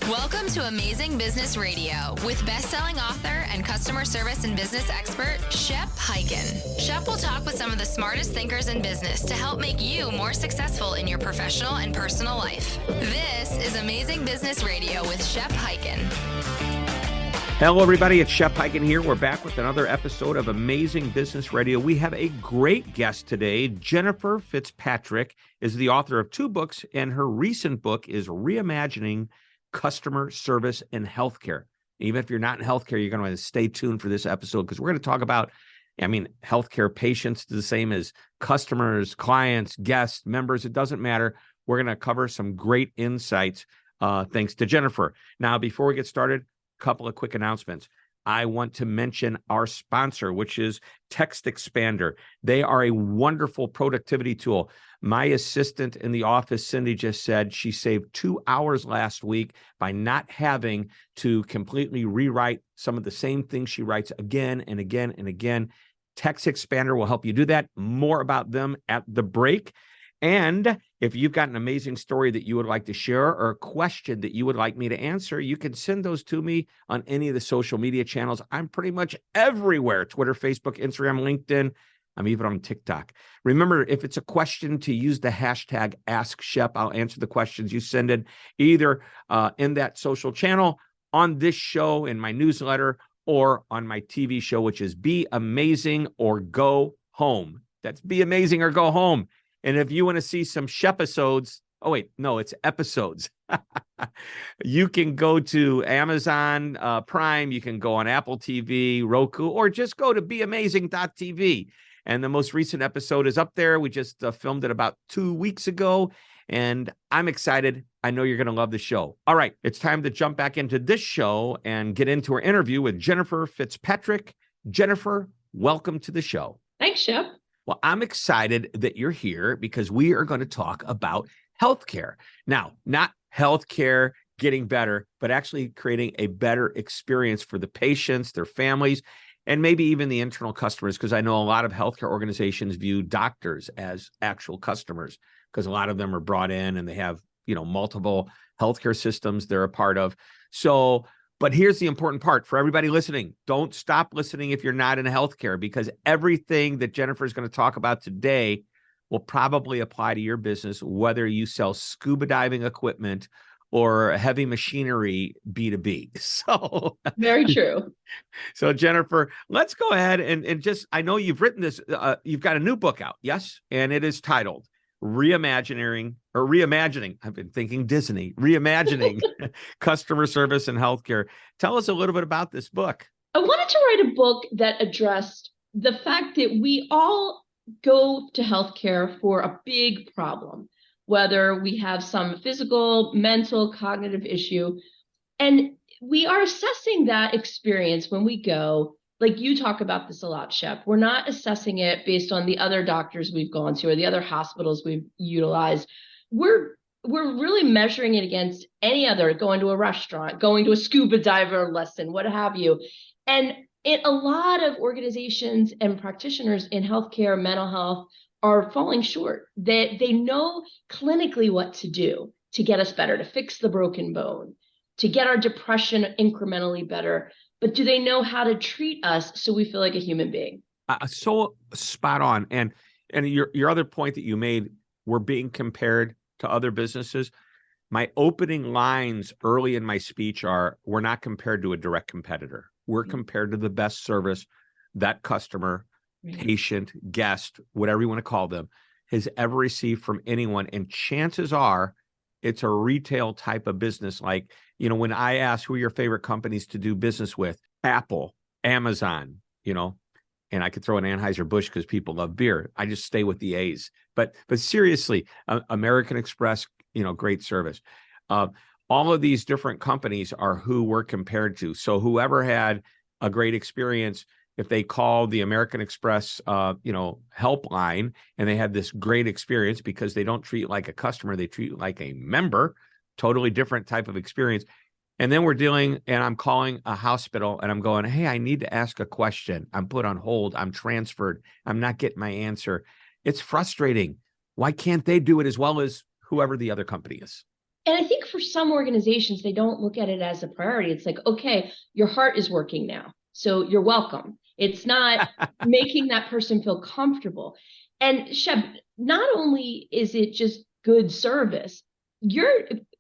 Welcome to Amazing Business Radio with best-selling author and customer service and business expert, Shep Hyken. Shep will talk with some of the smartest thinkers in business to help make you more successful in your professional and personal life. This is Amazing Business Radio with Shep Hyken. Hello, everybody. It's Shep Hyken here. We're back with another episode of Amazing Business Radio. We have a great guest today. Jennifer FitzPatrick is the author of 2 books, and her recent book is Reimagining Customer Service in Healthcare. Even if you're not in healthcare, you're going to stay tuned for this episode because we're going to talk about, healthcare patients the same as customers, clients, guests, members. It doesn't matter. We're going to cover some great insights thanks to Jennifer. Now, before we get started, a couple of quick announcements. I want to mention our sponsor, which is Text Expander. They are a wonderful productivity tool. My assistant in the office, Cindy, just said she saved 2 hours last week by not having to completely rewrite some of the same things she writes again and again and again. Text Expander will help you do that. More about them at the break. And if you've got an amazing story that you would like to share or a question that you would like me to answer, you can send those to me on any of the social media channels. I'm pretty much everywhere: Twitter, Facebook, Instagram, LinkedIn. I'm even on TikTok. Remember, if it's a question, to use the hashtag AskShep. I'll answer the questions you send in either in that social channel, on this show, in my newsletter, or on my TV show, which is Be Amazing or Go Home. That's Be Amazing or Go Home. And if you want to see some Shepisodes, it's episodes. You can go to Amazon Prime. You can go on Apple TV, Roku, or just go to beamazing.tv. And the most recent episode is up there. We just filmed it about 2 weeks ago, and I'm excited. I know you're going to love the show. All right, it's time to jump back into this show and get into our interview with Jennifer FitzPatrick. Jennifer, welcome to the show. Thanks, Shep. Well, I'm excited that you're here because we are going to talk about healthcare. Now, not healthcare getting better, but actually creating a better experience for the patients, their families, and maybe even the internal customers, because I know a lot of healthcare organizations view doctors as actual customers because a lot of them are brought in and they have, multiple healthcare systems they're a part of. But here's the important part for everybody listening. Don't stop listening if you're not in healthcare, because everything that Jennifer is going to talk about today will probably apply to your business, whether you sell scuba diving equipment or heavy machinery B2B. So very true. So Jennifer, let's go ahead and just, I know you've written this, you've got a new book out, yes? And it is titled Reimagining, I've been thinking Disney, Reimagining Customer Service in Healthcare. Tell us a little bit about this book. I wanted to write a book that addressed the fact that we all go to healthcare for a big problem, whether we have some physical, mental, cognitive issue. And we are assessing that experience when we go. Like you talk about this a lot, Shep. We're not assessing it based on the other doctors we've gone to or the other hospitals we've utilized. We're really measuring it against any other, going to a restaurant, going to a scuba diver lesson, what have you. And a lot of organizations and practitioners in healthcare, mental health, are falling short. They know clinically what to do to get us better, to fix the broken bone, to get our depression incrementally better. But do they know how to treat us so we feel like a human being? So spot on. And your other point that you made, we're being compared to other businesses. My opening lines early in my speech are, we're not compared to a direct competitor. We're compared to the best service that customer, patient, guest, whatever you want to call them, has ever received from anyone. And chances are it's a retail type of business. Like, when I ask who are your favorite companies to do business with, Apple, Amazon, and I could throw an Anheuser-Busch because people love beer. I just stay with the A's. But seriously, American Express, great service. All of these different companies are who we're compared to. So whoever had a great experience, if they called the American Express, helpline, and they had this great experience because they don't treat like a customer, they treat like a member, totally different type of experience. And then we're dealing, and I'm calling a hospital and I'm going, hey, I need to ask a question. I'm put on hold. I'm transferred. I'm not getting my answer. It's frustrating. Why can't they do it as well as whoever the other company is? And I think for some organizations, they don't look at it as a priority. It's like, okay, your heart is working now, so you're welcome. It's not making that person feel comfortable. And Shep, not only is it just good service, your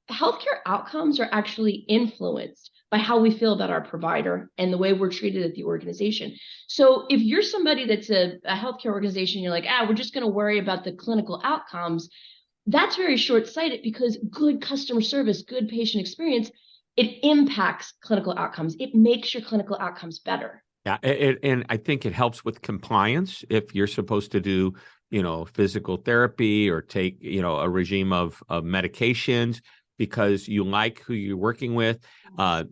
healthcare outcomes are actually influenced by how we feel about our provider and the way we're treated at the organization. So if you're somebody that's a healthcare organization, you're like, we're just going to worry about the clinical outcomes. That's very short-sighted, because good customer service, good patient experience, it impacts clinical outcomes. It makes your clinical outcomes better. Yeah, and I think it helps with compliance if you're supposed to do, physical therapy or take, a regime of medications because you like who you're working with.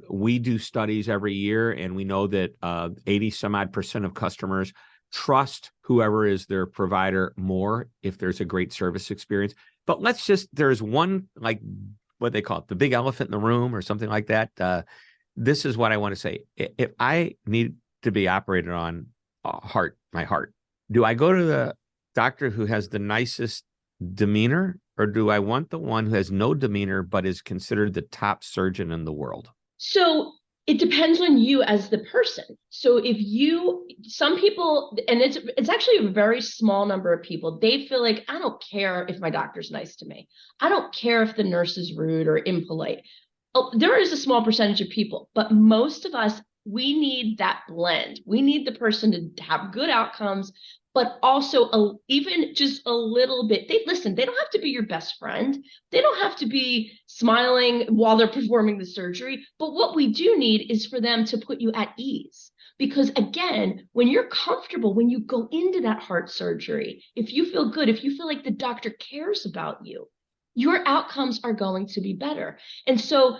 We do studies every year, and we know that 80 some odd % of customers trust whoever is their provider more if there's a great service experience. But there's one, like what they call it, the big elephant in the room or something like that. This is what I want to say. If I need to be operated on my heart, do I go to the doctor who has the nicest demeanor, or do I want the one who has no demeanor but is considered the top surgeon in the world? So it depends on you as the person. So some people, and it's actually a very small number of people, they feel like, I don't care if my doctor's nice to me. I don't care if the nurse is rude or impolite. Oh, there is a small percentage of people, but most of us, we need that blend. We need the person to have good outcomes, but also even just a little bit. They don't have to be your best friend. They don't have to be smiling while they're performing the surgery. But what we do need is for them to put you at ease. Because again, when you're comfortable, when you go into that heart surgery, if you feel good, if you feel like the doctor cares about you, your outcomes are going to be better. And so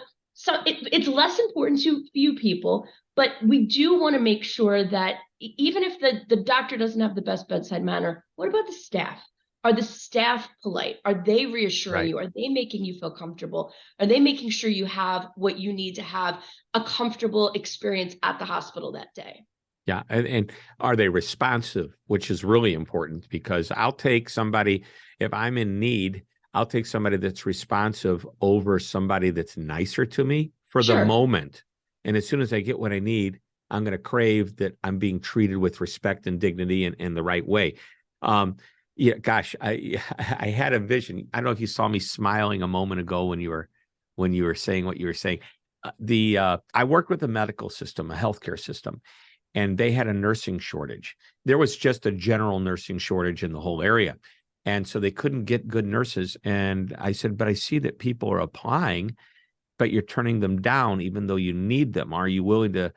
it's less important to few people, but we do want to make sure that even if the doctor doesn't have the best bedside manner, what about the staff? Are the staff polite? Are they reassuring you? Are they making you feel comfortable? Are they making sure you have what you need to have a comfortable experience at the hospital that day? Yeah. And are they responsive, which is really important, because I'll take somebody, if I'm in need, I'll take somebody that's responsive over somebody that's nicer to me for the moment. And as soon as I get what I need, I'm going to crave that I'm being treated with respect and dignity and the right way. Yeah, gosh, I had a vision. I don't know if you saw me smiling a moment ago when you were saying what you were saying. I worked with a medical system, a healthcare system, and they had a nursing shortage. There was just a general nursing shortage in the whole area. And so they couldn't get good nurses. And I said, but I see that people are applying, but you're turning them down even though you need them. Are you willing to,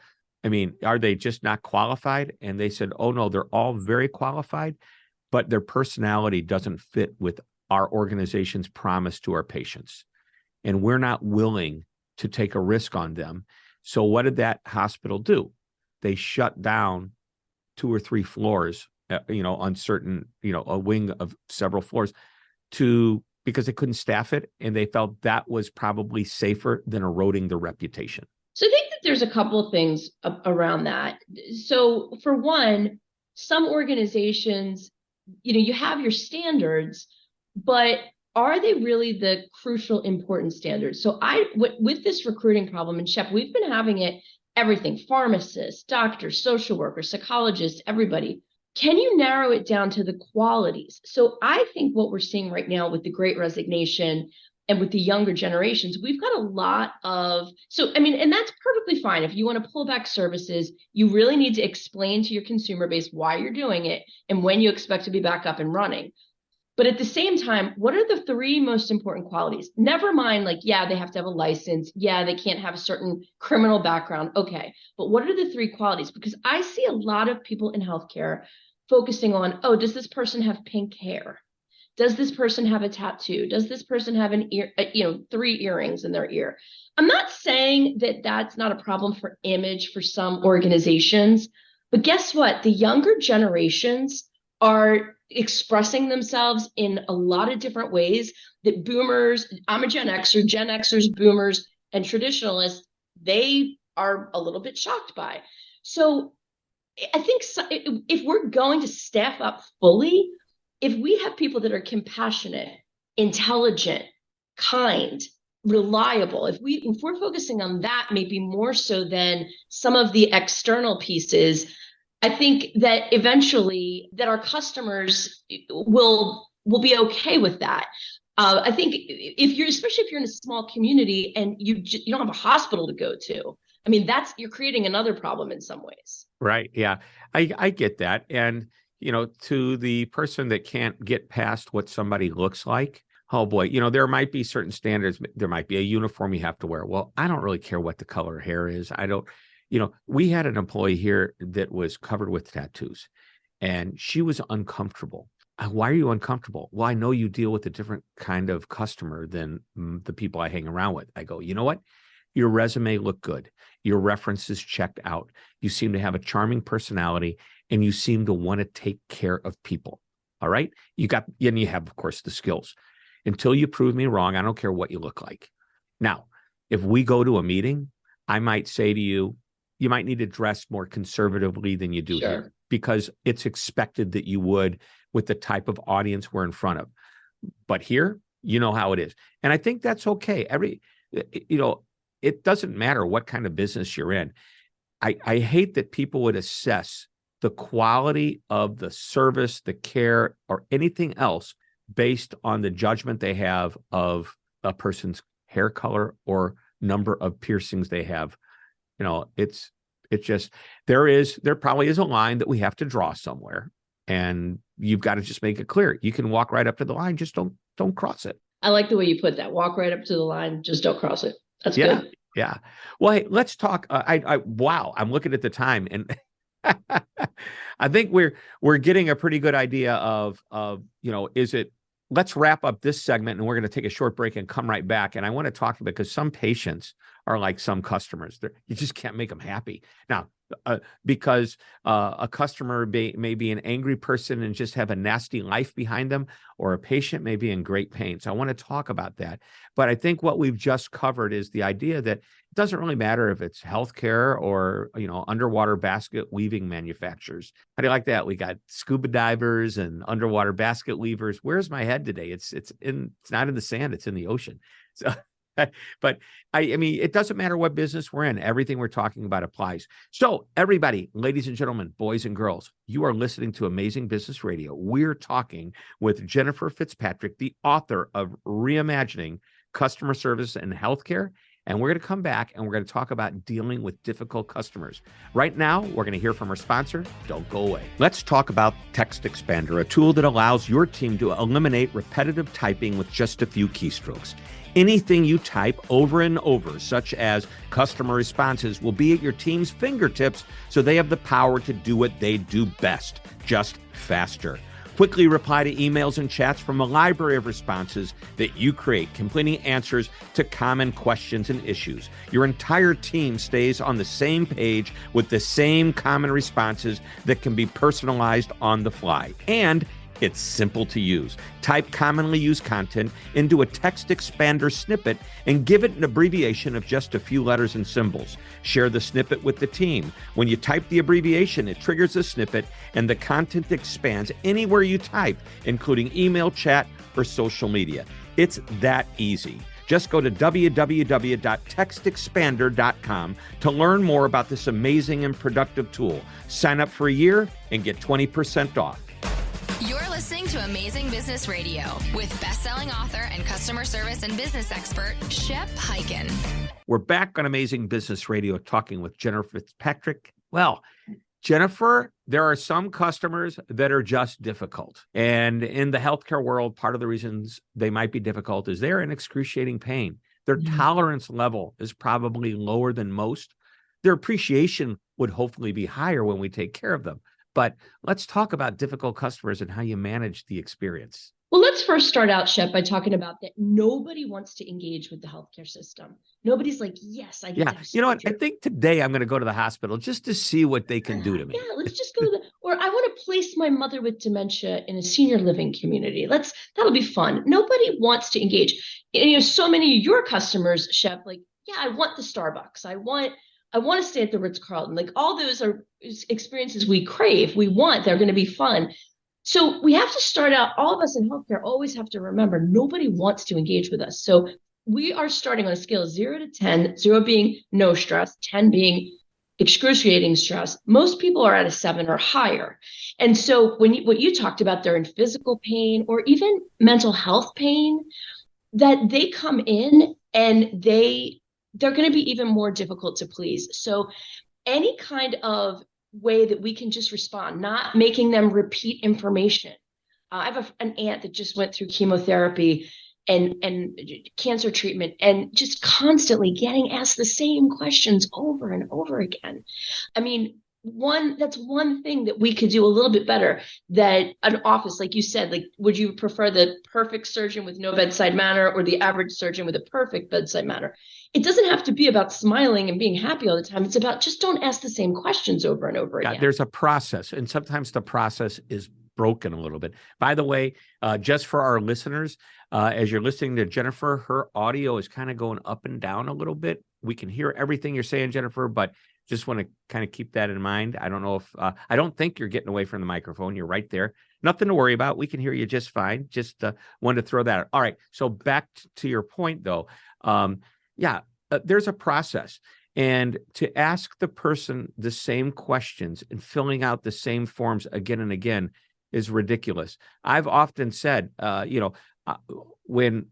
are they just not qualified? And they said, oh no, they're all very qualified, but their personality doesn't fit with our organization's promise to our patients. And we're not willing to take a risk on them. So what did that hospital do? They shut down 2 or 3 floors, on certain, a wing of several floors because they couldn't staff it. And they felt that was probably safer than eroding their reputation. So I think that there's a couple of things around that. So for one, some organizations, you have your standards, but are they really the crucial, important standards? So with this recruiting problem, and Shep, we've been having it, everything, pharmacists, doctors, social workers, psychologists, everybody. Can you narrow it down to the qualities? So I think what we're seeing right now with the Great Resignation and with the younger generations, we've got a lot of, and that's perfectly fine. If you want to pull back services, you really need to explain to your consumer base why you're doing it and when you expect to be back up and running. But at the same time, what are the 3 most important qualities? Never mind, they have to have a license. Yeah, they can't have a certain criminal background. Okay, but what are the 3 qualities? Because I see a lot of people in healthcare focusing on, does this person have pink hair? Does this person have a tattoo? Does this person have 3 earrings in their ear? I'm not saying that that's not a problem for image for some organizations, but guess what? The younger generations are expressing themselves in a lot of different ways that boomers, I'm a Gen Xer, Gen Xers, boomers, and traditionalists, they are a little bit shocked by. So I think if we're going to staff up fully, if we have people that are compassionate, intelligent, kind, reliable, if we're focusing on that, maybe more so than some of the external pieces, I think that eventually that our customers will be okay with that. I think especially if you're in a small community and you don't have a hospital to go to, I mean, you're creating another problem in some ways. Right. Yeah, I get that. And, to the person that can't get past what somebody looks like, oh boy, there might be certain standards. There might be a uniform you have to wear. Well, I don't really care what the color of hair is. I don't, we had an employee here that was covered with tattoos and she was uncomfortable. Why are you uncomfortable? Well, I know you deal with a different kind of customer than the people I hang around with. I go, you know what? Your resume looked good. Your references checked out. You seem to have a charming personality and you seem to want to take care of people. All right. And you have, of course, the skills. Until you prove me wrong, I don't care what you look like. Now, if we go to a meeting, I might say to you, you might need to dress more conservatively than you do here because it's expected that you would with the type of audience we're in front of. But here, you know how it is. And I think that's okay. It doesn't matter what kind of business you're in. I hate that people would assess the quality of the service, the care, or anything else based on the judgment they have of a person's hair color or number of piercings they have. It's just, there probably is a line that we have to draw somewhere, and you've got to just make it clear. You can walk right up to the line, just don't cross it. I like the way you put that. Walk right up to the line, just don't cross it. That's good. Yeah. Well, hey, let's talk. Wow, I'm looking at the time, and I think we're getting a pretty good idea of let's wrap up this segment, and we're going to take a short break and come right back. And I want to talk because some patients are like some customers. You just can't make them happy. Now, because a customer may be an angry person and just have a nasty life behind them, or a patient may be in great pain. So I want to talk about that. But I think what we've just covered is the idea that it doesn't really matter if it's healthcare or, underwater basket weaving manufacturers. How do you like that? We got scuba divers and underwater basket weavers. Where's my head today? It's not in the sand, it's in the ocean. So but I mean, it doesn't matter what business we're in. Everything we're talking about applies. So everybody, ladies and gentlemen, boys and girls, you are listening to Amazing Business Radio. We're talking with Jennifer FitzPatrick, the author of Reimagining Customer Service and Healthcare. And we're going to come back and we're going to talk about dealing with difficult customers. Right now, we're going to hear from our sponsor. Don't go away. Let's talk about Text Expander, a tool that allows your team to eliminate repetitive typing with just a few keystrokes. Anything you type over and over, such as customer responses, will be at your team's fingertips, so they have the power to do what they do best, just faster. Quickly reply to emails and chats from a library of responses that you create, completing answers to common questions and issues. Your entire team stays on the same page with the same common responses that can be personalized on the fly. And it's simple to use. Type commonly used content into a text expander snippet and give it an abbreviation of just a few letters and symbols. Share the snippet with the team. When you type the abbreviation, it triggers the snippet and the content expands anywhere you type, including email, chat, or social media. It's that easy. Just go to www.textexpander.com to learn more about this amazing and productive tool. Sign up for a year and get 20% off. You're listening to Amazing Business Radio with best-selling author and customer service and business expert, Shep Hyken. We're back on Amazing Business Radio talking with Jennifer FitzPatrick. Well, Jennifer, there are some customers that are just difficult. And in the healthcare world, part of the reasons they might be difficult is they're in excruciating pain. Their tolerance level is probably lower than most. Their appreciation would hopefully be higher when we take care of them. But let's talk about difficult customers and how you manage the experience. Well, let's first start out, Shep, by talking about that nobody wants to engage with the healthcare system. Nobody's like, yes, I get to. You know what? I think today I'm going to go to the hospital just to see what they can do to me. Yeah, let's just go to or I want to place my mother with dementia in a senior living community. That'll be fun. Nobody wants to engage. And, so many of your customers, Shep, like, yeah, I want the Starbucks. I want to stay at the Ritz-Carlton. Like, all those are experiences we crave. We want. They're going to be fun. So we have to start out, all of us in healthcare always have to remember, nobody wants to engage with us. So we are starting on a scale of 0 to 10, 0 being no stress, 10 being excruciating stress. Most people are at a 7 or higher. And so what you talked about, they're in physical pain or even mental health pain, that they come in and they're going to be even more difficult to please. So any kind of way that we can just respond, not making them repeat information. I have an aunt that just went through chemotherapy and cancer treatment, and just constantly getting asked the same questions over and over again. I mean, that's one thing that we could do a little bit better, that an office, like you said, like, would you prefer the perfect surgeon with no bedside manner or the average surgeon with a perfect bedside manner? It doesn't have to be about smiling and being happy all the time. It's about just don't ask the same questions over and over again. There's a process, and sometimes the process is broken a little bit. By the way, just for our listeners, as you're listening to Jennifer, her audio is kind of going up and down a little bit. We can hear everything you're saying, Jennifer, but just want to kind of keep that in mind. I don't know if, I don't think you're getting away from the microphone. You're right there. Nothing to worry about. We can hear you just fine. Just wanted to throw that out. All right. So back to your point, though. There's a process. And to ask the person the same questions and filling out the same forms again and again is ridiculous. I've often said, when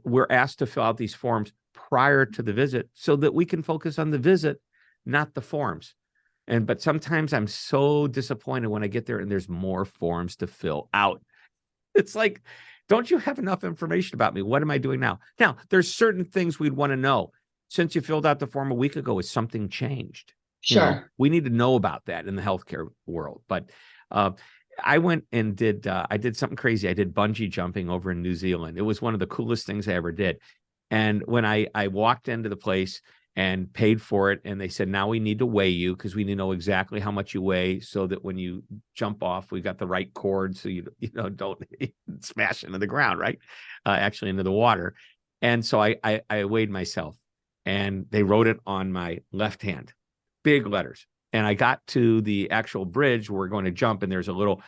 we're asked to fill out these forms prior to the visit so that we can focus on the visit, not the forms. But sometimes I'm so disappointed when I get there and there's more forms to fill out. It's like, don't you have enough information about me? What am I doing now? Now, there's certain things we'd want to know. Since you filled out the form a week ago, has something changed? Sure. We need to know about that in the healthcare world. But I went and I did something crazy. I did bungee jumping over in New Zealand. It was one of the coolest things I ever did. And when I walked into the place and paid for it, and they said, now we need to weigh you because we need to know exactly how much you weigh so that when you jump off, we got the right cord so you don't smash into the ground, right? Actually into the water. And so I weighed myself, and they wrote it on my left hand, big letters. And I got to the actual bridge where we're going to jump, and there's a little,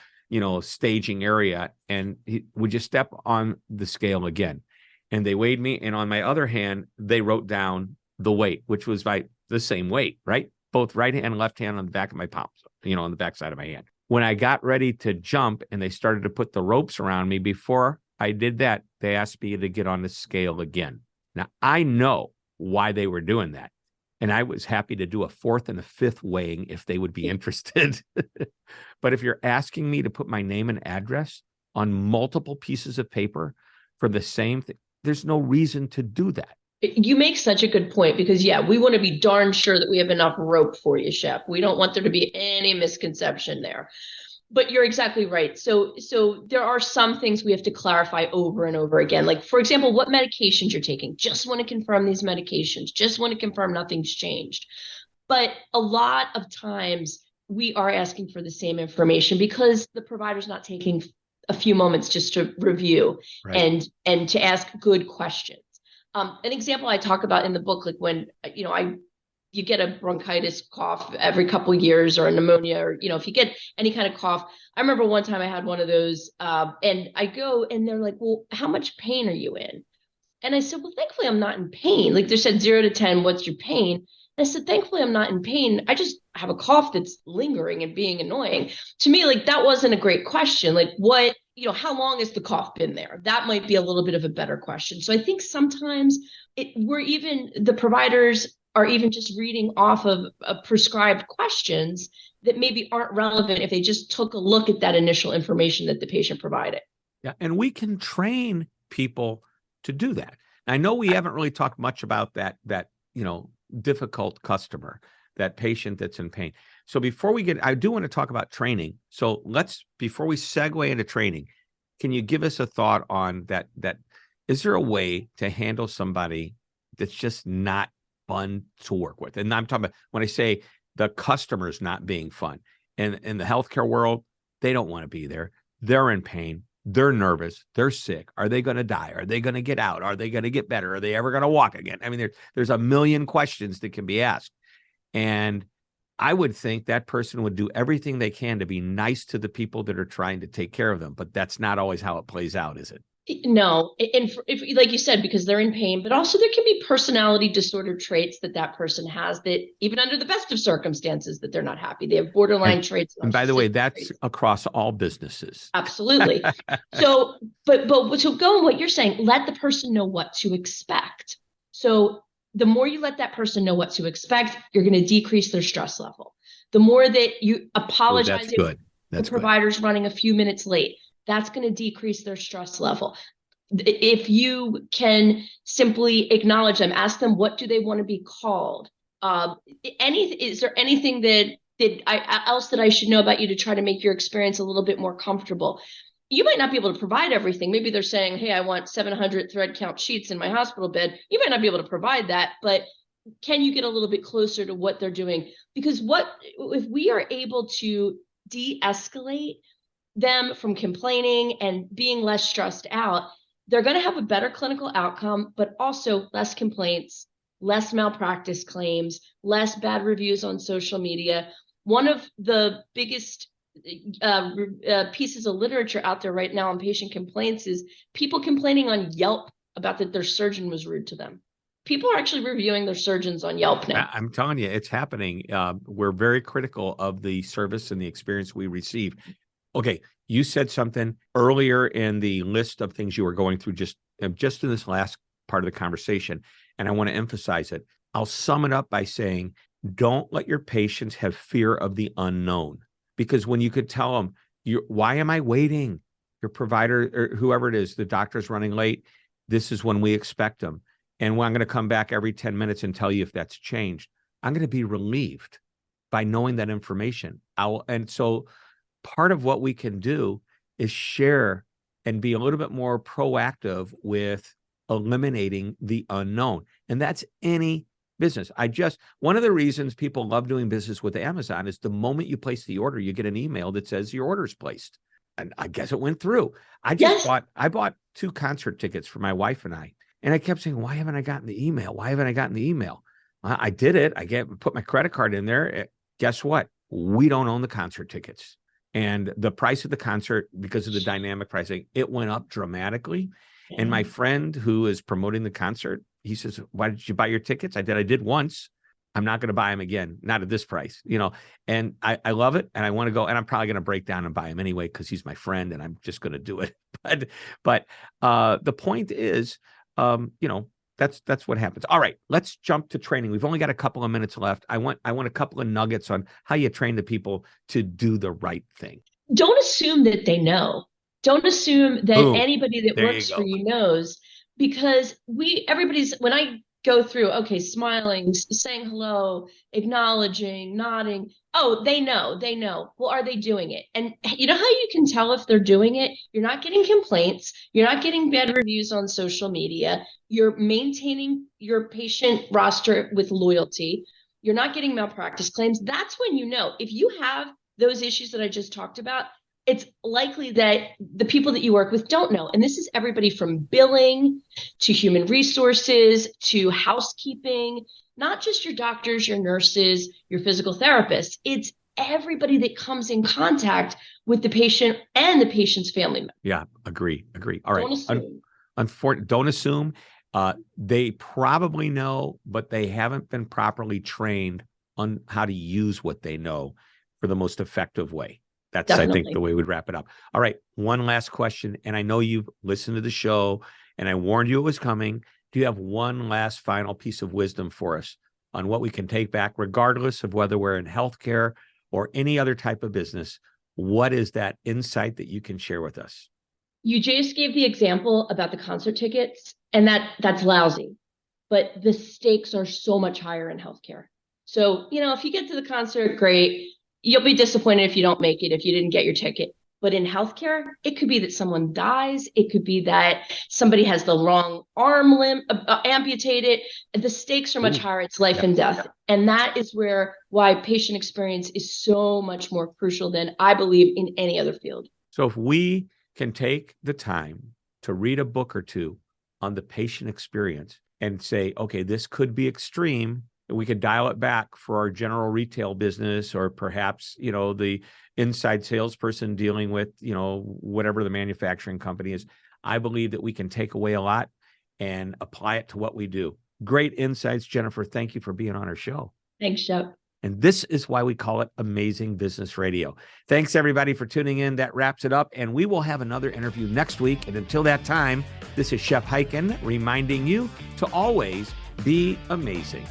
staging area. And would you step on the scale again? And they weighed me. And on my other hand, they wrote down the weight, which was by the same weight, right? Both right hand and left hand on the back of my palms, on the back side of my hand. When I got ready to jump and they started to put the ropes around me, before I did that, they asked me to get on the scale again. Now, I know why they were doing that. And I was happy to do a fourth and a fifth weighing if they would be interested. But if you're asking me to put my name and address on multiple pieces of paper for the same thing, there's no reason to do that. You make such a good point, because we want to be darn sure that we have enough rope for you, Shep. We don't want there to be any misconception there. But you're exactly right. So there are some things we have to clarify over and over again. Like, for example, what medications you're taking. Just want to confirm these medications. Just want to confirm nothing's changed. But a lot of times we are asking for the same information because the provider's not taking a few moments just to review, right, and to ask good questions. An example I talk about in the book, like when, you get a bronchitis cough every couple of years, or a pneumonia, or, if you get any kind of cough. I remember one time I had one of those, and I go and they're like, well, how much pain are you in? And I said, well, thankfully I'm not in pain. Like, they said 0 to 10, what's your pain? And I said, thankfully I'm not in pain. I just have a cough that's lingering and being annoying. To me, like, that wasn't a great question. Like, what, how long has the cough been there? That might be a little bit of a better question. So I think sometimes the providers are even just reading off of prescribed questions that maybe aren't relevant if they just took a look at that initial information that the patient provided. Yeah, and we can train people to do that. I know we haven't really talked much about that difficult customer, that patient that's in pain. So I do want to talk about training. So before we segue into training, can you give us a thought on that? Is there a way to handle somebody that's just not fun to work with? And I'm talking about when I say the customer's not being fun. And in the healthcare world, they don't want to be there. They're in pain. They're nervous. They're sick. Are they going to die? Are they going to get out? Are they going to get better? Are they ever going to walk again? I mean, there's a million questions that can be asked. And I would think that person would do everything they can to be nice to the people that are trying to take care of them. But that's not always how it plays out, is it? No, and if like you said, because they're in pain, but also there can be personality disorder traits that person has that even under the best of circumstances that they're not happy. They have borderline traits. And by the way, that's traits. Across all businesses. Absolutely. So, but so go on what you're saying, let the person know what to expect. So the more you let that person know what to expect, you're going to decrease their stress level. The more that you apologize, that's good. The provider's running a few minutes late, that's going to decrease their stress level. If you can simply acknowledge them, ask them, what do they want to be called? Is there anything else that I should know about you to try to make your experience a little bit more comfortable? You might not be able to provide everything. Maybe they're saying, hey, I want 700 thread count sheets in my hospital bed. You might not be able to provide that, but can you get a little bit closer to what they're doing? Because if we are able to de-escalate them from complaining and being less stressed out, they're going to have a better clinical outcome, but also less complaints, less malpractice claims, less bad reviews on social media. One of the biggest pieces of literature out there right now on patient complaints is people complaining on Yelp about that their surgeon was rude to them. People are actually reviewing their surgeons on Yelp now. I'm telling you, it's happening. We're very critical of the service and the experience we receive. Okay, you said something earlier in the list of things you were going through just in this last part of the conversation, and I want to emphasize it. I'll sum it up by saying, don't let your patients have fear of the unknown. Because when you could tell them, why am I waiting? Your provider or whoever it is, the doctor's running late. This is when we expect them. And I'm going to come back every 10 minutes and tell you if that's changed. I'm going to be relieved by knowing that information. And so part of what we can do is share and be a little bit more proactive with eliminating the unknown. And that's any business. One of the reasons people love doing business with Amazon is the moment you place the order, you get an email that says your order's placed. And I guess it went through. I bought 2 concert tickets for my wife and I. And I kept saying, why haven't I gotten the email? Why haven't I gotten the email? I did it. Put my credit card in there. Guess what? We don't own the concert tickets. And the price of the concert, because of the dynamic pricing, it went up dramatically. Yeah. And my friend who is promoting the concert, he says, why did you buy your tickets? I did once. I'm not going to buy them again. Not at this price, and I love it. And I want to go, and I'm probably going to break down and buy him anyway, because he's my friend and I'm just going to do it. But the point is, that's what happens. All right, let's jump to training. We've only got a couple of minutes left. I want a couple of nuggets on how you train the people to do the right thing. Don't assume that they know. Don't assume that anybody that works for you knows, because when I go through, okay, smiling, saying hello, acknowledging, nodding. Oh, they know. Well, are they doing it? And you know how you can tell if they're doing it? You're not getting complaints. You're not getting bad reviews on social media. You're maintaining your patient roster with loyalty. You're not getting malpractice claims. That's when you know. If you have those issues that I just talked about, it's likely that the people that you work with don't know. And this is everybody from billing to human resources to housekeeping, not just your doctors, your nurses, your physical therapists. It's everybody that comes in contact with the patient and the patient's family member. Yeah, agree. All right. Don't assume. They probably know, but they haven't been properly trained on how to use what they know for the most effective way. That's, definitely, I think, the way we'd wrap it up. All right. One last question. And I know you've listened to the show and I warned you it was coming. Do you have one last final piece of wisdom for us on what we can take back, regardless of whether we're in healthcare or any other type of business? What is that insight that you can share with us? You just gave the example about the concert tickets, and that's lousy, but the stakes are so much higher in healthcare. So, if you get to the concert, great. You'll be disappointed if you don't make it, if you didn't get your ticket. But in healthcare, it could be that someone dies. It could be that somebody has the wrong arm limb amputated. The stakes are much higher. It's life and death. And that is why patient experience is so much more crucial than I believe in any other field. So if we can take the time to read a book or two on the patient experience and say, okay, this could be extreme, we could dial it back for our general retail business, or perhaps, the inside salesperson dealing with, whatever the manufacturing company is. I believe that we can take away a lot and apply it to what we do. Great insights, Jennifer. Thank you for being on our show. Thanks, Shep. And this is why we call it Amazing Business Radio. Thanks, everybody, for tuning in. That wraps it up. And we will have another interview next week. And until that time, this is Shep Hyken reminding you to always be amazing.